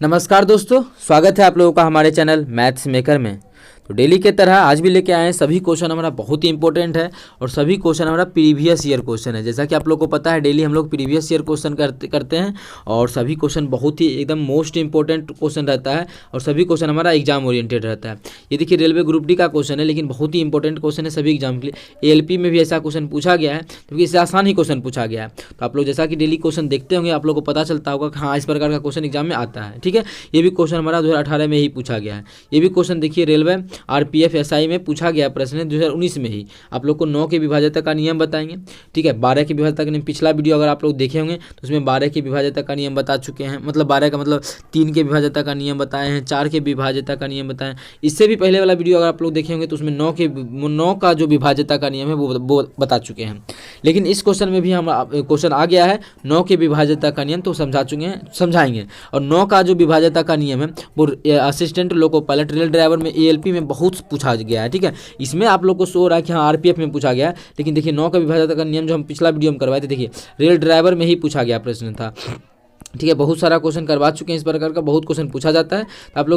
नमस्कार दोस्तों, स्वागत है आप लोगों का हमारे चैनल मैथ्स मेकर में। तो डेली के तरह आज भी लेके आए हैं। सभी क्वेश्चन हमारा बहुत ही इंपॉर्टेंट है और सभी क्वेश्चन हमारा प्रीवियस ईयर क्वेश्चन है। जैसा कि आप लोगों को पता है, डेली हम लोग प्रीवियस ईयर क्वेश्चन करते हैं और सभी क्वेश्चन बहुत ही एकदम मोस्ट इंपॉर्टेंट क्वेश्चन रहता है और सभी क्वेश्चन हमारा एग्जाम ओरिएंटेड रहता है। ये देखिए रेलवे ग्रुप डी का क्वेश्चन है, लेकिन बहुत ही इंपॉर्टेंट क्वेश्चन है सभी एग्जाम के लिए। ALP में भी ऐसा क्वेश्चन पूछा गया है, क्योंकि इससे आसान ही क्वेश्चन पूछा गया है। तो आप लोग जैसा कि डेली क्वेश्चन देखते होंगे, आप लोग को पता चलता होगा कि हाँ इस प्रकार का क्वेश्चन एग्जाम में आता है। ठीक है, ये भी क्वेश्चन हमारा 2018 में ही पूछा गया है। ये भी क्वेश्चन देखिए रेलवे RPF SI में पूछा गया प्रश्न है 2019 में ही। आप लोग को 9 के विभाज्यता का नियम बताएंगे। ठीक है, 12 के विभाज्यता का नियम पिछला वीडियो अगर आप लोग देखे होंगे तो उसमें 12 के विभाज्यता का नियम बता चुके हैं। मतलब 12 का मतलब 3 के विभाज्यता का नियम बताए हैं, 4 के विभाज्यता का नियम बताएं। इससे भी पहले वाला वीडियो अगर आप लोग देखे होंगे तो उसमें 9 का जो विभाज्यता का नियम है वो बता चुके हैं। लेकिन इस क्वेश्चन में भी हम क्वेश्चन आ गया है 9 के विभाज्यता का नियम, तो समझाएंगे। और 9 का जो विभाज्यता का नियम है वो assistant loco pilot rail driver में ALP में बहुत पूछा गया है। ठीक है, इसमें आप लोग को शो हो रहा है कि हाँ RPF में पूछा गया है, लेकिन देखिए 9 का विभाज्यता का नियम जो हम पिछला वीडियो में करवाए थे, देखिए रेल ड्राइवर में ही पूछा गया प्रश्न था। ठीक है, बहुत सारा क्वेश्चन करवा चुके हैं, इस प्रकार का बहुत क्वेश्चन पूछा जाता है। तो आप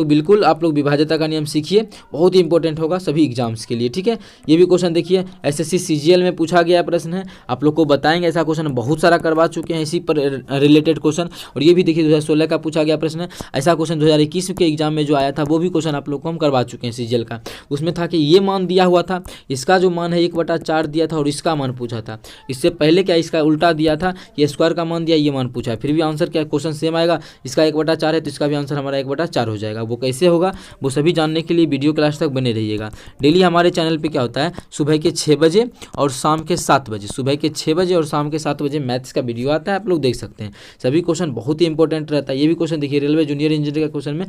लोग विभाज्यता का नियम सीखिए, बहुत ही इंपॉर्टेंट होगा सभी एग्जाम्स के लिए। ठीक है, ये भी क्वेश्चन देखिए SSC CGL में पूछा गया प्रश्न है, आप लोग को बताएंगे। ऐसा क्वेश्चन बहुत सारा करवा चुके हैं इसी पर रिलेटेड क्वेश्चन। और ये भी देखिए 2016 का पूछा गया प्रश्न है। ऐसा क्वेश्चन 2021 के एग्जाम में जो आया था वो भी क्वेश्चन आप लोग को हम करवा चुके हैं CGL का। उसमें था कि ये मान दिया हुआ था, इसका जो मान है 1/4 दिया था और इसका मान पूछा था। इससे पहले क्या इसका उल्टा दिया था, ये स्क्वायर का मान दिया, ये मान पूछा, फिर भी आंसर क्या क्वेश्चन सेम आएगा। इसका 1/4 है तो इसका भी आंसर हमारा 1/4 हो जाएगा। वो कैसे होगा वो सभी जानने के लिए वीडियो क्लास तक बने रहिएगा। डेली हमारे चैनल पे क्या होता है, सुबह के 6 बजे और शाम के 7 बजे, सुबह के 6 बजे और शाम के 7 बजे मैथ्स का वीडियो आता है, आप लोग देख सकते हैं। सभी क्वेश्चन बहुत ही इंपॉर्टेंट रहता है। ये भी क्वेश्चन देखिए रेलवे जूनियर इंजीनियर का क्वेश्चन में,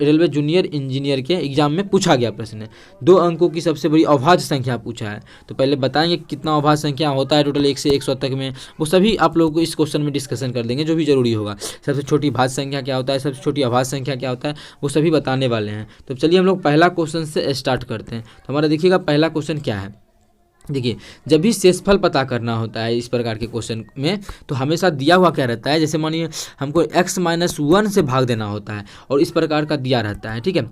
रेलवे जूनियर इंजीनियर के एग्जाम में पूछा गया प्रश्न है। 2 अंकों की सबसे बड़ी अभाज्य संख्या पूछा है। तो पहले बताएंगे कितना अभाज्य संख्या होता है टोटल 1 से 100 तक में, वो सभी आप लोगों को इस क्वेश्चन में डिस्कशन कर देंगे, जो भी जरूरी होगा। सबसे छोटी भाज्य संख्या क्या होता है, सबसे छोटी अभाज्य संख्या क्या होता है, वो सभी बताने वाले हैं। तो चलिए हम लोग पहला क्वेश्चन से स्टार्ट करते हैं। तो हमारा देखिएगा पहला क्वेश्चन क्या है। देखिए जब भी शेषफल पता करना होता है इस प्रकार के क्वेश्चन में, तो हमेशा दिया हुआ क्या रहता है, जैसे मानिए हमको x-1 से भाग देना होता है और इस प्रकार का दिया रहता है। ठीक है,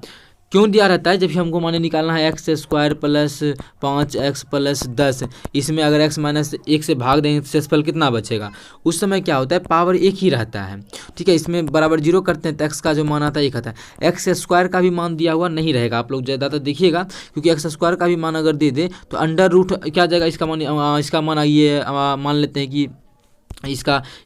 क्यों दिया रहता है, जब भी हमको माने निकालना है x² + 5x + 10, इसमें अगर x-1 से भाग देंगे तो शेषफल कितना बचेगा। उस समय क्या होता है, पावर 1 ही रहता है। ठीक है, इसमें बराबर 0 करते हैं तो x का जो मान आता है 1 आता है। x² का भी मान दिया हुआ नहीं रहेगा, आप लोग ज़्यादातर देखिएगा, क्योंकि x² का भी मान अगर दे दे तो √, क्या जाएगा इसका मान आइए मान लेते हैं कि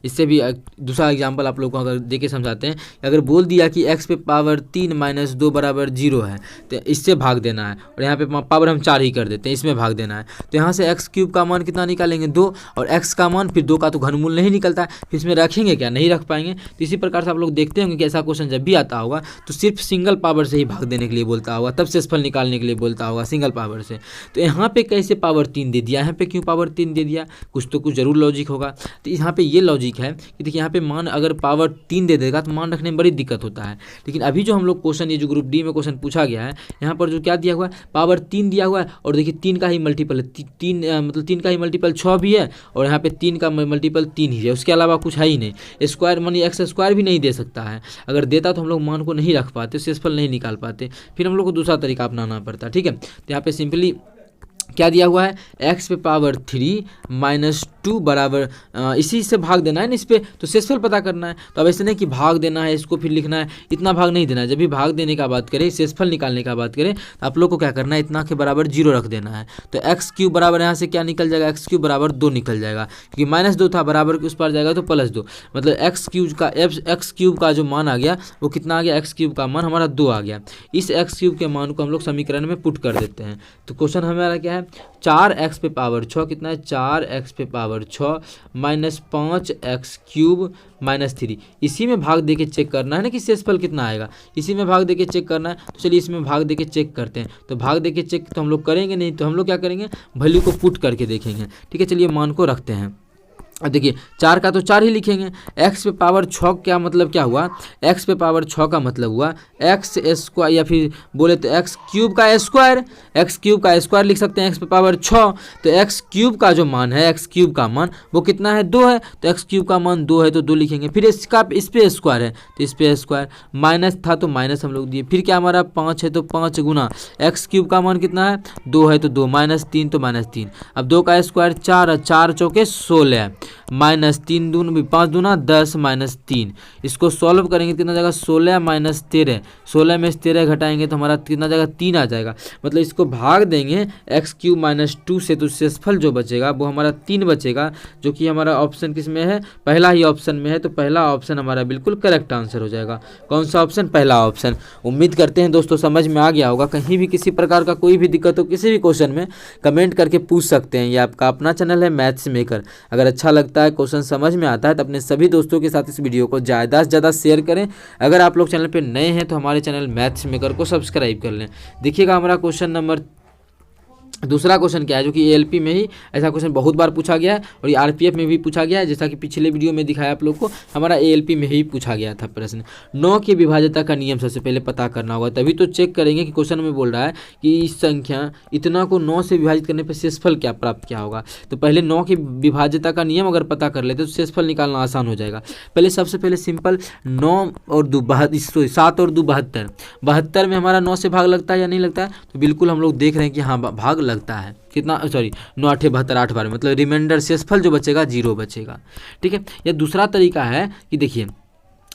इससे भी दूसरा एग्जांपल आप लोग को अगर देके समझाते हैं। अगर बोल दिया कि x पे पावर 3 - 2 = 0 है, तो इससे भाग देना है, और यहाँ पे पावर हम 4 ही कर देते हैं, इसमें भाग देना है। तो यहाँ से x³ का मान कितना निकालेंगे 2, और x का मान फिर 2 का तो घनमूल नहीं निकलता है, फिर इसमें रखेंगे क्या, नहीं रख पाएंगे। तो इसी प्रकार से आप लोग देखते होंगे कि ऐसा क्वेश्चन जब भी आता होगा तो सिर्फ सिंगल पावर से ही भाग देने के लिए बोलता होगा, तब शेषफल निकालने के लिए बोलता होगा सिंगल पावर से। तो यहाँ पे कैसे पावर 3 दे दिया, यहाँ पे क्यों पावर 3 दे दिया, कुछ तो कुछ जरूर लॉजिक होगा। तो यहाँ पे ये लॉजिक है कि देखिए यहाँ पे मान अगर पावर 3 दे देगा तो मान रखने में बड़ी दिक्कत होता है। लेकिन अभी जो हम लोग क्वेश्चन, ये जो ग्रुप डी में क्वेश्चन पूछा गया है, यहाँ पर जो क्या दिया हुआ है, पावर 3 दिया हुआ है, और देखिए 3 का ही मल्टीपल है, 3 का ही मल्टीपल 6 भी है, और यहाँ पे 3 का मल्टीपल 3 ही है, उसके अलावा कुछ है ही नहीं। स्क्वायर मानी x² भी नहीं दे सकता है, अगर देता तो हम लोग मान को नहीं रख पाते, शेषफल नहीं निकाल पाते, फिर हम लोग को दूसरा तरीका अपनाना पड़ता। ठीक है, तो यहाँ पे सिंपली क्या दिया हुआ है, x पे पावर 3 - 2 बराबर इसी से भाग देना है ना इस पर, तो शेषफल पता करना है। तो अब ऐसे नहीं कि भाग देना है इसको फिर लिखना है, इतना भाग नहीं देना है। जब भी भाग देने का बात करें, शेषफल निकालने का बात करें, तो आप लोग को क्या करना है, इतना के बराबर 0 रख देना है। तो x³ बराबर यहाँ से क्या निकल जाएगा, x³ बराबर 2 निकल जाएगा, क्योंकि -2 था, बराबर के उस पर जाएगा तो +2, मतलब x³ का जो मान आ गया वो कितना आ गया, x³ का मान हमारा 2 आ गया। इस x³ के मान को हम लोग समीकरण में पुट कर देते हैं। तो क्वेश्चन हमारा क्या है, 4x पे पावर 6 कितना है, 4x पे पावर 6 - 5x³ - 3, इसी में भाग देके चेक करना है ना कि शेषफल कितना आएगा, इसी में भाग देके चेक करना है। तो चलिए इसमें भाग देके चेक करते हैं। तो भाग देके चेक तो हम लोग करेंगे नहीं, तो हम लोग क्या करेंगे, वैल्यू को पुट करके देखेंगे। ठीक है, चलिए मान को रखते हैं। अब देखिए 4 का तो 4 ही लिखेंगे। एक्स पे पावर 6 क्या मतलब क्या हुआ, एक्स पे पावर 6 का मतलब हुआ एक्स स्क्वायर, या फिर बोले तो एक्स क्यूब का स्क्वायर, एक्स क्यूब का स्क्वायर लिख सकते हैं एक्स पे पावर 6। तो एक्स क्यूब का जो मान है, एक्स क्यूब का मान वो कितना है, 2 है, तो एक्स क्यूब का मान 2 है तो 2 लिखेंगे। फिर इसका इस पे स्क्वायर है तो इस पे स्क्वायर, माइनस था तो माइनस हम लोग दिए। फिर क्या हमारा 5 है तो 5 गुना एक्स क्यूब का मान कितना है, 2 है तो 2, -3 तो -3। अब 2 का स्क्वायर 4, 4 चौके 16, -3 दून 5 दूना 10 -3। इसको सॉल्व करेंगे कितना जाएगा, 16 - 13, 16 में से 13 घटाएंगे तो हमारा कितना जाएगा, 3 आ जाएगा। मतलब इसको भाग देंगे एक्स क्यूब -2 से तो शेषफल जो बचेगा वो हमारा 3 बचेगा, जो कि हमारा ऑप्शन किस में है, पहला ही ऑप्शन में है। तो पहला ऑप्शन हमारा बिल्कुल करेक्ट आंसर हो जाएगा। कौन सा ऑप्शन, पहला ऑप्शन। उम्मीद करते हैं दोस्तों समझ में आ गया होगा। कहीं भी किसी प्रकार का कोई भी दिक्कत हो किसी भी क्वेश्चन में कमेंट करके पूछ सकते हैं। ये आपका अपना चैनल है मैथ्स मेकर। अगर अच्छा लगता है, क्वेश्चन समझ में आता है तो अपने सभी दोस्तों के साथ इस वीडियो को ज़्यादा से ज़्यादा शेयर करें। अगर आप लोग चैनल पे नए हैं तो हमारे चैनल मैथ्स मेकर को सब्सक्राइब कर लें। देखिएगा हमारा क्वेश्चन नंबर, दूसरा क्वेश्चन क्या है, जो कि एएलपी में ही ऐसा क्वेश्चन बहुत बार पूछा गया है और ये आरपीएफ में भी पूछा गया है। जैसा कि पिछले वीडियो में दिखाया आप लोग को, हमारा एएलपी में ही पूछा गया था प्रश्न। 9 की विभाज्यता का नियम सबसे पहले पता करना होगा, तभी तो चेक करेंगे कि क्वेश्चन में बोल रहा है कि इस संख्या इतना को 9 से विभाजित करने पर शेषफल क्या प्राप्त क्या होगा। तो पहले 9 की विभाज्यता का नियम अगर पता कर लेते तो शेषफल निकालना आसान हो जाएगा। पहले सबसे पहले सिंपल 9 और 2 7 और 2 72, 72 में हमारा 9 से भाग लगता है या नहीं लगता है, तो बिल्कुल हम लोग देख रहे हैं कि हाँ भाग लगता है। कितना, सॉरी 9 8 72, 8 12, मतलब रिमाइंडर शेषफल जो बचेगा 0 बचेगा। ठीक है। यह दूसरा तरीका है कि देखिए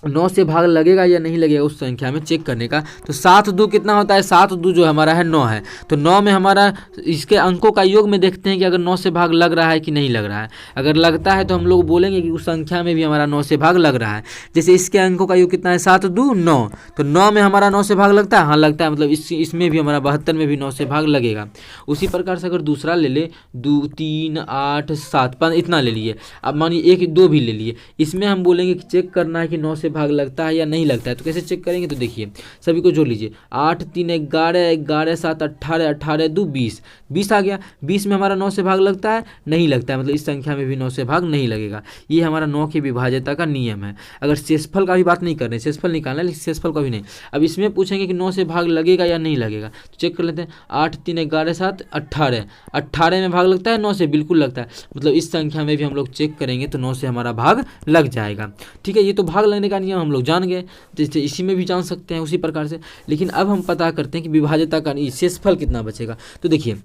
9 से भाग लगेगा या नहीं लगेगा उस संख्या में चेक करने का। तो 7 2 कितना होता है, 7 2 जो हमारा है 9 है, तो 9 में हमारा इसके अंकों का योग में देखते हैं कि अगर 9 से भाग लग रहा है कि नहीं लग रहा है। अगर लगता है तो हम लोग बोलेंगे कि उस संख्या में भी हमारा 9 से भाग लग रहा है। जैसे इसके अंकों का योग कितना है, 7 2 9, तो 9 में हमारा 9 से भाग लगता है, हाँ लगता है, मतलब इसमें भी हमारा 72 में भी 9 से भाग लगेगा। उसी प्रकार से अगर दूसरा ले ले 2 3 8 7 5 इतना ले लिए, अब मानिए 1 2 भी ले लिए, इसमें हम बोलेंगे कि चेक करना है कि 9 से भाग लगता है या नहीं लगता है। तो कैसे चेक करेंगे, तो देखिए सभी को जोड़ लीजिए, 8 3 11, 11 7 18, 18 2 20, 20 आ गया। 20 में हमारा 9 से भाग लगता है, नहीं लगता है, मतलब इस संख्या में भी 9 से भाग नहीं लगेगा। ये हमारा 9 की विभाज्यता का नियम है। अगर शेषफल का भी बात नहीं कर रहे, शेषफल निकालना है लेकिन शेषफल का भी नहीं। अब इसमें पूछेंगे कि 9 से भाग लगेगा या नहीं लगेगा, तो चेक कर लेते हैं। 8 3 11 7 18, 18 में भाग लगता है, 9 से बिल्कुल लगता है, मतलब इस संख्या में भी हम लोग चेक करेंगे तो 9 से हमारा भाग लग जाएगा। ठीक है, ये तो भाग लगने का नियम हम लोग जान गए, जैसे इसी में भी जान सकते हैं उसी प्रकार से। लेकिन अब हम पता करते हैं कि विभाज्यता का शेषफल कितना बचेगा। तो देखिए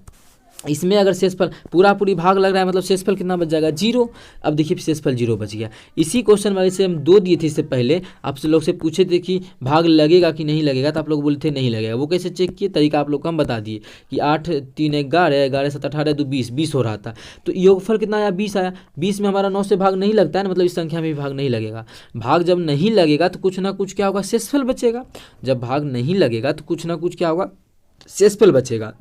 इसमें अगर शेषफल पूरा पूरी भाग लग रहा है, मतलब शेषफल कितना बच जाएगा, 0। अब देखिए शेषफल 0 बच गया। इसी क्वेश्चन वाले से हम 2 दिए थे इससे पहले, आपसे लोग से पूछे थे कि भाग लगेगा कि नहीं लगेगा, तो आप लोग बोले थे नहीं लगेगा। वो कैसे चेक किए, तरीका आप लोग को हम बता दिए कि 8 3 11, 11 7 18 2 20, 20 हो रहा था, तो योगफल कितना आया, 20 आया। 20 में हमारा 9 से भाग नहीं लगता है ना, मतलब इस संख्या में भी भाग नहीं लगेगा। भाग जब नहीं लगेगा तो कुछ ना कुछ क्या होगा, शेषफल बचेगा। जब भाग नहीं लगेगा तो कुछ ना कुछ क्या होगा, शेषफल बचेगा।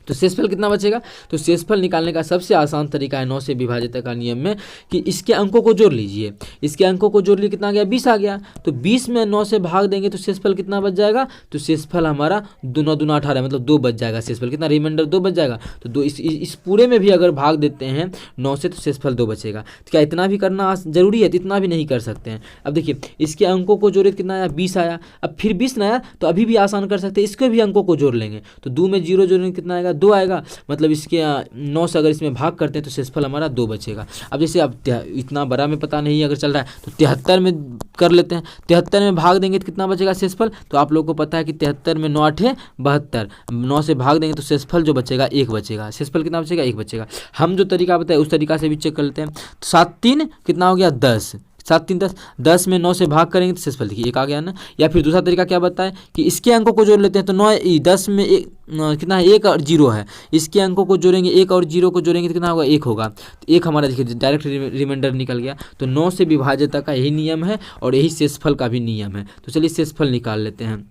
तो शेषफल कितना बचेगा, तो शेषफल निकालने का सबसे आसान तरीका है 9 से विभाज्यता का नियम में कि इसके अंकों को जोड़ लीजिए। इसके अंकों को जोड़ लिए कितना आ गया, 20 आ गया। तो 20 में 9 से भाग देंगे तो शेषफल कितना बच जाएगा, तो शेषफल हमारा 2 9 2 18, मतलब 2 बच जाएगा। शेषफल कितना, रिमाइंडर 2 बच जाएगा। तो 2 इस पूरे में भी अगर भाग देते हैं 9 से तो शेषफल 2 बचेगा। तो क्या इतना भी करना जरूरी है, तो इतना भी नहीं कर सकते हैं। अब देखिए इसके अंकों को जोड़े कितना आया, 20 आया। अब फिर 20 ना आया तो अभी भी आसान कर सकते हैं, इसके भी अंकों को जोड़ लेंगे। तो 2 में 0 जोड़ेंगे कितना आएगा, 2 आएगा, मतलब इसके 9 से अगर इसमें भाग करते हैं तो शेषफल हमारा 2 बचेगा। अब जैसे अब इतना बड़ा में पता नहीं अगर चल रहा है तो 73 में कर लेते हैं। 73 में भाग देंगे तो कितना बचेगा शेषफल, तो आप लोग को पता है कि 73 में 9 8 72, 9 से भाग देंगे तो शेषफल जो बचेगा 1 बचेगा। शेषफल कितना बचेगा, 1 बचेगा। हम जो तरीका बताए उस तरीका से भी चेक कर लेते हैं। तो 7 3 कितना हो गया, 10, 7 3 10, 10 में 9 से भाग करेंगे तो शेषफल देखिए 1 आ गया ना। या फिर दूसरा तरीका क्या बताएं कि इसके अंकों को जोड़ लेते हैं। तो 9 10 में कितना है, 1 और 0 है। इसके अंकों को जोड़ेंगे, 1 और 0 को जोड़ेंगे तो कितना होगा, 1 होगा। तो 1 हमारा देखिए डायरेक्ट रिमाइंडर निकल गया। तो 9 से विभाज्यता का यही नियम है और यही शेषफल का भी नियम है। तो चलिए शेषफल निकाल लेते हैं।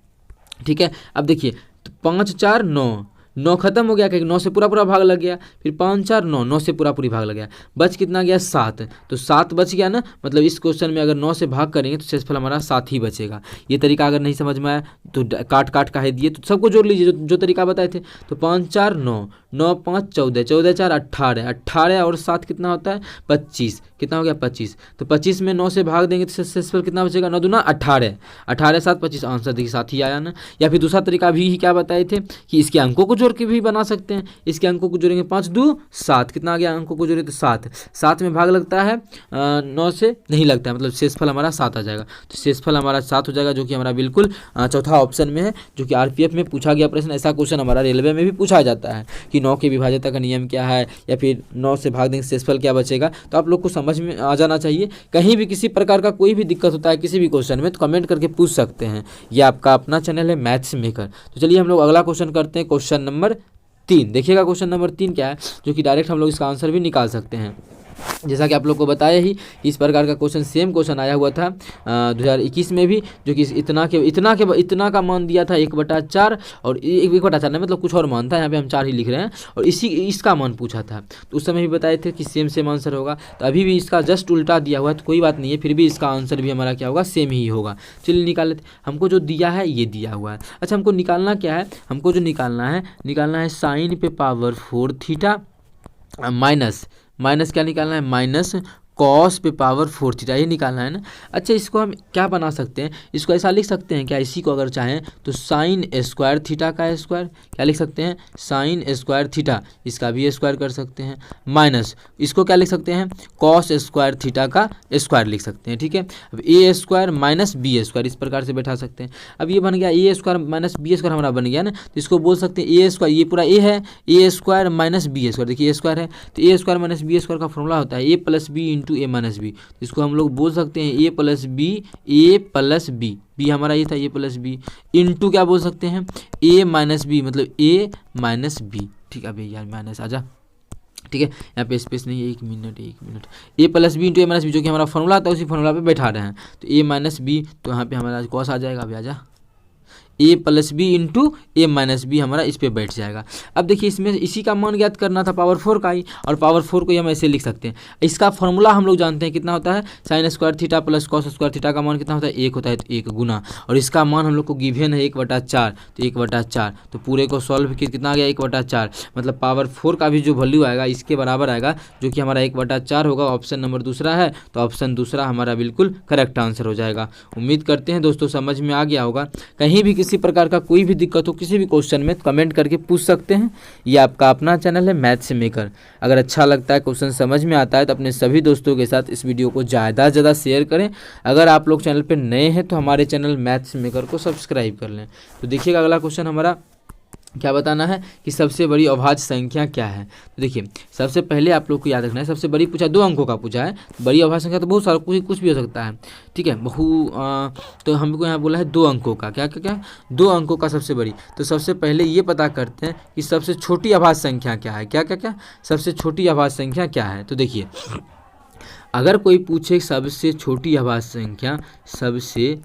ठीक है, अब देखिए तो 5 4 9, 9 खत्म हो गया क्योंकि 9 से पूरा पूरा भाग लग गया। फिर 5 4 9, 9 से पूरा पूरी भाग लग गया। बच कितना गया, 7। तो 7 बच गया ना, मतलब इस क्वेश्चन में अगर 9 से भाग करेंगे तो शेषफल हमारा 7 ही बचेगा। ये तरीका अगर नहीं समझ में आया तो काट काट का है दिए, तो सबको जोड़ लीजिए जो तरीका बताए थे। तो 5 4 9, 9 5 14, 14 4 18, 18 और 7 कितना होता है 25, कितना हो गया 25। तो 25 में 9 से भाग देंगे तो शेषफल कितना बचेगा 9 दूना 18, 18 7 25, आंसर देखिए साथ ही आया ना। या फिर दूसरा तरीका भी क्या बताए थे कि इसके अंकों को जोड़ के भी बना सकते हैं। इसके अंकों को जोड़ेंगे 5 2 7, कितना आ गया अंकों को जोड़े तो 7, 7 में भाग लगता है 9 से नहीं लगता है, मतलब शेषफल हमारा 7 आ जाएगा। तो शेषफल हमारा 7 हो जाएगा, जो कि हमारा बिल्कुल चौथा ऑप्शन में है, जो कि आरपीएफ में पूछा गया प्रश्न। ऐसा क्वेश्चन हमारा रेलवे में भी पूछा जाता है कि 9 के विभाज्यता का नियम क्या है, या फिर 9 से भाग देंगे शेषफल क्या बचेगा। तो आप लोग को समझ में आ जाना चाहिए। कहीं भी किसी प्रकार का कोई भी दिक्कत होता है किसी भी क्वेश्चन में तो कमेंट करके पूछ सकते हैं। ये आपका अपना चैनल है मैथ्स मेकर। तो चलिए हम लोग अगला क्वेश्चन करते हैं, क्वेश्चन नंबर 3। देखिएगा क्वेश्चन नंबर 3 क्या है, जो कि डायरेक्ट हम लोग इसका आंसर भी निकाल सकते हैं। जैसा कि आप लोग को बताया ही, इस प्रकार का क्वेश्चन सेम क्वेश्चन आया हुआ था 2021 में भी, जो कि इतना का मान दिया था 1/4 और 1/4 नहीं, मतलब कुछ और मान था, यहाँ पे हम 4 ही लिख रहे हैं, और इसका मान पूछा था। तो उस समय भी बताए थे कि सेम आंसर होगा। तो अभी भी इसका जस्ट उल्टा दिया हुआ है, तो कोई बात नहीं है, फिर भी इसका आंसर भी हमारा क्या होगा सेम ही होगा। चलिए निकाल लेते। हमको जो दिया है ये दिया हुआ है। अच्छा, हमको निकालना क्या है, हमको जो निकालना है साइन पे पावर 4 थीटा माइनस क्या निकालना है, माइनस कॉस पे पावर 4 थीटा, ये निकालना है ना। अच्छा, इसको हम क्या बना सकते हैं, इसको ऐसा लिख सकते हैं क्या, इसी को अगर चाहें तो साइन स्क्वायर थीटा का स्क्वायर, क्या लिख सकते हैं साइन स्क्वायर थीटा, इसका भी स्क्वायर कर सकते हैं, माइनस इसको क्या लिख सकते हैं कॉस स्क्वायर थीटा का स्क्वायर लिख सकते हैं। ठीक है, अब ए स्क्वायर माइनस बी स्क्वायर इस प्रकार से बैठा सकते हैं। अब ये बन गया ए स्क्वायर माइनस बी स्क्वायर हमारा बन गया ना, तो इसको बोल सकते हैं ए स्क्वायर, ये पूरा ए है, ए स्क्वायर माइनस बी स्क्वायर, देखिए ए स्क्वायर है तो ए स्क्वायर माइनस बी स्क्वायर का फॉर्मूला होता है ए प्लस बी इंटू ए माइनस बी। इसको हम लोग बोल सकते हैं ए प्लस बी, बी हमारा ये था ए प्लस बी, इंटू क्या बोल सकते हैं ए माइनस बी, मतलब ए माइनस बी। ठीक है, अभी यार माइनस आ जा, ठीक है, यहाँ पे स्पेस नहीं है, एक मिनट, ए प्लस बी इंटू ए माइनस बी, जो कि हमारा फॉर्मूला था उसी फॉर्मूला पे बैठा रहे हैं। तो ए माइनस बी, तो यहाँ पे हमारा कॉस आ जाएगा, अभी आ जा ए प्लस बी इंटू ए माइनस बी हमारा इस पे बैठ जाएगा। अब देखिए इसमें इसी का मान ज्ञात करना था पावर 4 का ही, और पावर 4 को ही हम ऐसे लिख सकते हैं। इसका फॉर्मूला हम लोग जानते हैं कितना होता है, sine square theta plus cos square theta का मान कितना होता है 1 होता है, तो 1 गुना, और इसका मान हम लोग को गिवन है 1/4, तो 1/4, तो पूरे को सॉल्व कितना आ गया 1/4, मतलब पावर 4 का भी जो वैल्यू आएगा इसके बराबर आएगा, जो कि हमारा 1/4 होगा। ऑप्शन नंबर दूसरा है, तो ऑप्शन दूसरा हमारा बिल्कुल करेक्ट आंसर हो जाएगा। उम्मीद करते हैं दोस्तों समझ में आ गया होगा। कहीं भी किसी प्रकार का कोई भी दिक्कत हो किसी भी क्वेश्चन में तो कमेंट करके पूछ सकते हैं। ये आपका अपना चैनल है मैथ्स मेकर। अगर अच्छा लगता है, क्वेश्चन समझ में आता है, तो अपने सभी दोस्तों के साथ इस वीडियो को ज़्यादा से ज़्यादा शेयर करें। अगर आप लोग चैनल पर नए हैं तो हमारे चैनल मैथ्स मेकर को सब्सक्राइब कर लें। तो देखिएगा अगला क्वेश्चन हमारा क्या बताना है कि सबसे बड़ी अभाज्य संख्या क्या है। तो देखिए सबसे पहले आप लोग को याद रखना है, सबसे बड़ी पूछा 2 अंकों का पूछा है, बड़ी अभाज्य संख्या तो बहुत सारा कुछ भी हो सकता है। ठीक है, तो हमको यहाँ बोला है 2 अंकों का, क्या 2 अंकों का सबसे बड़ी। तो सबसे पहले ये पता करते हैं कि सबसे छोटी अभाज्य संख्या क्या है, क्या सबसे छोटी अभाज्य संख्या क्या है। तो देखिए अगर कोई पूछे सबसे छोटी अभाज्य संख्या, सबसे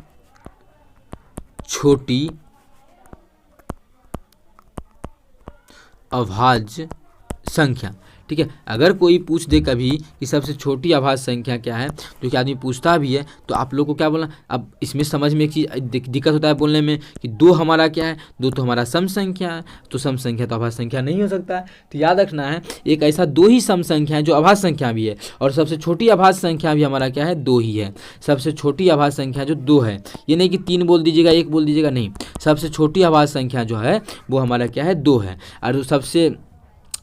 छोटी अभाज्य संख्या, ठीक है, अगर कोई पूछ दे कभी कि सबसे छोटी अभाज्य संख्या क्या है, जो कि आदमी पूछता भी है, तो आप लोग को क्या बोलना। अब इसमें समझ में एक चीज़ दिक्कत होता है बोलने में कि 2 हमारा क्या है, 2 तो हमारा सम संख्या है, तो सम संख्या तो अभाज्य संख्या नहीं हो सकता है। तो याद रखना है एक ऐसा 2 ही सम संख्या है जो अभाज्य संख्या भी है, और सबसे छोटी अभाज्य संख्या भी हमारा क्या है 2 ही है। सबसे छोटी अभाज्य संख्या जो 2 है, ये नहीं कि 3 बोल दीजिएगा 1 बोल दीजिएगा, नहीं, सबसे छोटी अभाज्य संख्या जो है वो हमारा क्या है 2 है। और सबसे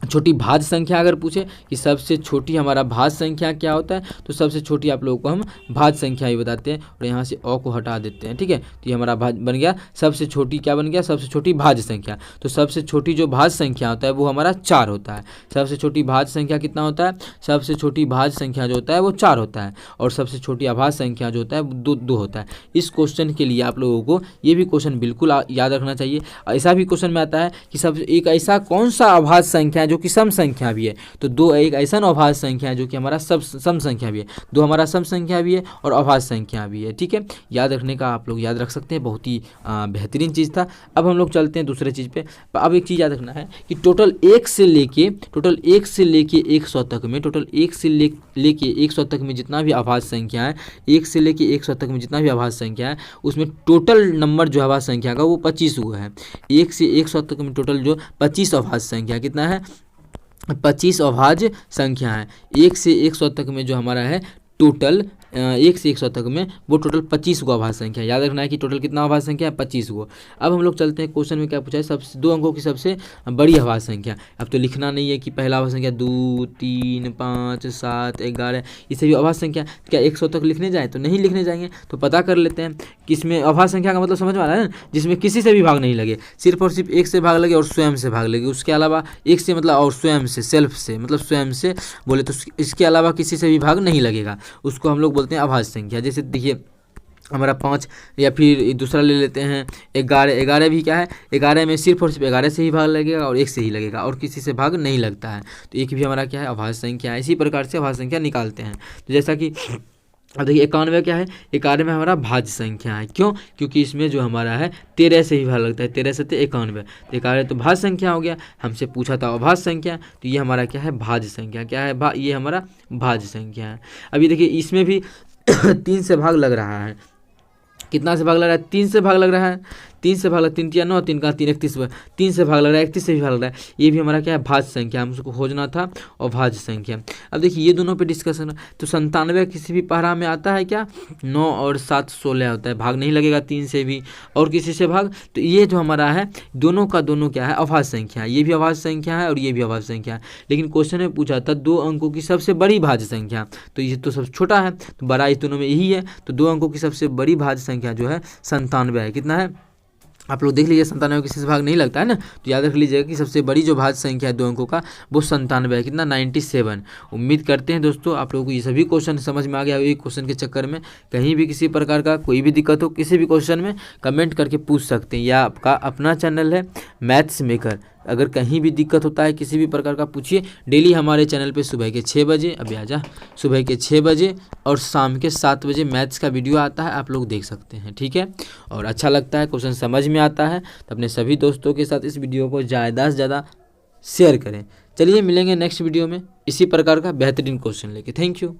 छोटी भाज्य संख्या अगर पूछे कि सबसे छोटी हमारा भाज्य संख्या क्या होता है, तो सबसे छोटी आप लोगों को हम भाज्य संख्या ही बताते हैं, और यहाँ से अ को हटा देते हैं। ठीक है, तो ये हमारा बन गया सबसे छोटी, क्या बन गया सबसे छोटी भाज्य संख्या। तो सबसे छोटी जो भाज्य संख्या होता है वो हमारा 4 होता है। सबसे छोटी भाज्य संख्या कितना होता है, सबसे छोटी भाज्य संख्या जो होता है वो 4 होता है, और सबसे छोटी अभाज्य संख्या जो होता है वो 2 होता है। इस क्वेश्चन के लिए आप लोगों को ये भी क्वेश्चन बिल्कुल याद रखना चाहिए। ऐसा भी क्वेश्चन में आता है कि सब एक ऐसा कौन सा अभाज्य संख्या जो जो कि सम संख्या भी है। तो दो एक ऐसा अभाज्य संख्या है जो कि हमारा सम संख्या भी है, दो हमारा सम संख्या भी है और अभाज्य संख्या भी है। ठीक है, याद रखने का आप लोग याद रख सकते हैं, बहुत ही बेहतरीन चीज़ था। अब हम लोग चलते हैं दूसरे चीज़ पे। अब एक चीज़ याद रखना है कि टोटल 1 से लेके 100 तक में, टोटल 1 से लेके 100 तक में जितना भी अभाज्य संख्या है, 1 से लेके 100 तक में जितना भी अभाज्य संख्या है, उसमें टोटल नंबर जो अभाज्य संख्या का वो 25 हुआ है। 1 से 100 तक में टोटल जो 25 अभाज्य संख्या कितना है, 25 अभाज्य संख्या है। 1 से 100 तक में जो हमारा है टोटल 1 से 100 तक में वो टोटल 25 गो अभाज्य संख्या। याद रखना है कि टोटल कितना अभाज्य संख्या है, 25 गो। अब हम लोग चलते हैं क्वेश्चन में क्या पूछा है, सबसे 2 अंकों की सबसे बड़ी अभाज्य संख्या। अब तो लिखना नहीं है कि पहला अभाज्य संख्या 2, 3, 5, 7, 11, ये सभी अभाज्य संख्या। क्या 100 तक लिखने जाए तो नहीं लिखने जाएंगे, तो पता कर लेते हैं कि इसमें अभाज्य संख्या का मतलब समझ में आ रहा है ना, जिसमें किसी से भी भाग नहीं लगे, सिर्फ और सिर्फ 1 से भाग लगे और स्वयं से भाग लगे। उसके अलावा 1 से मतलब और स्वयं से, सेल्फ से मतलब स्वयं से बोले तो इसके अलावा किसी से भी भाग नहीं लगेगा, उसको हम लोग बोलते हैं अभाज्य संख्या। जैसे देखिए हमारा 5, या फिर दूसरा ले लेते हैं 11। 11 भी क्या है, 11 में सिर्फ और सिर्फ 11 से ही भाग लगेगा और 1 से ही लगेगा और किसी से भाग नहीं लगता है, तो एक भी हमारा क्या है, अभाज्य संख्या है। इसी प्रकार से अभाज्य संख्या निकालते हैं। तो जैसा कि अब देखिए 91 क्या है, 91 में हमारा भाज्य संख्या है। क्यों, क्योंकि इसमें जो हमारा है 13 से ही भाग लगता है, 13 से 91, तो 91 तो भाज्य संख्या हो गया। हमसे पूछा था अभाज्य संख्या, तो ये हमारा क्या है, भाज्य संख्या। क्या है, ये हमारा भाज्य संख्या है। अभी देखिए इसमें भी 3 से भाग लग रहा है। कितना से भाग लग रहा है, 3 से भाग लग रहा है। 3 से भाग लग 3 या 9, 3 का 3, 31, 3 से भाग लग रहा है, 31 से भी भाग लग रहा है। ये भी हमारा क्या है, भाज्य संख्या, हमको खोजना था और भाज्य संख्या। अब देखिए ये दोनों पे डिस्कशन। तो 97 किसी भी पहरा में आता है क्या, 9 और 7 16 होता है, भाग नहीं लगेगा 3 से भी और किसी से भाग। तो ये जो हमारा है दोनों का दोनों क्या है, अभाज्य संख्या। ये भी अभाज्य संख्या है और ये भी अभाज्य संख्या है। लेकिन क्वेश्चन में पूछा था 2 अंकों की सबसे बड़ी भाज्य संख्या, तो ये तो सबसे छोटा है, तो बड़ा इस दोनों में यही है। तो 2 अंकों की सबसे बड़ी भाज्य संख्या जो है 97 है। कितना है, आप लोग देख लीजिए, 97 किसी से भाग नहीं लगता है ना, तो याद रख लीजिएगा कि सबसे बड़ी जो भाज्य संख्या है 2 अंकों का वो 97 है। कितना, 97। उम्मीद करते हैं दोस्तों आप लोगों को ये सभी क्वेश्चन समझ में आ गया। एक क्वेश्चन के चक्कर में कहीं भी किसी प्रकार का कोई भी दिक्कत हो, किसी भी क्वेश्चन में कमेंट करके पूछ सकते हैं। या आपका अपना चैनल है मैथ्स मेकर, अगर कहीं भी दिक्कत होता है किसी भी प्रकार का पूछिए। डेली हमारे चैनल पे सुबह के 6 बजे, अभी आजा, सुबह के 6 बजे और शाम के 7 बजे मैथ्स का वीडियो आता है, आप लोग देख सकते हैं। ठीक है, और अच्छा लगता है, क्वेश्चन समझ में आता है तो अपने सभी दोस्तों के साथ इस वीडियो को ज़्यादा से ज़्यादा शेयर करें। चलिए मिलेंगे नेक्स्ट वीडियो में इसी प्रकार का बेहतरीन क्वेश्चन लेके। Thank you.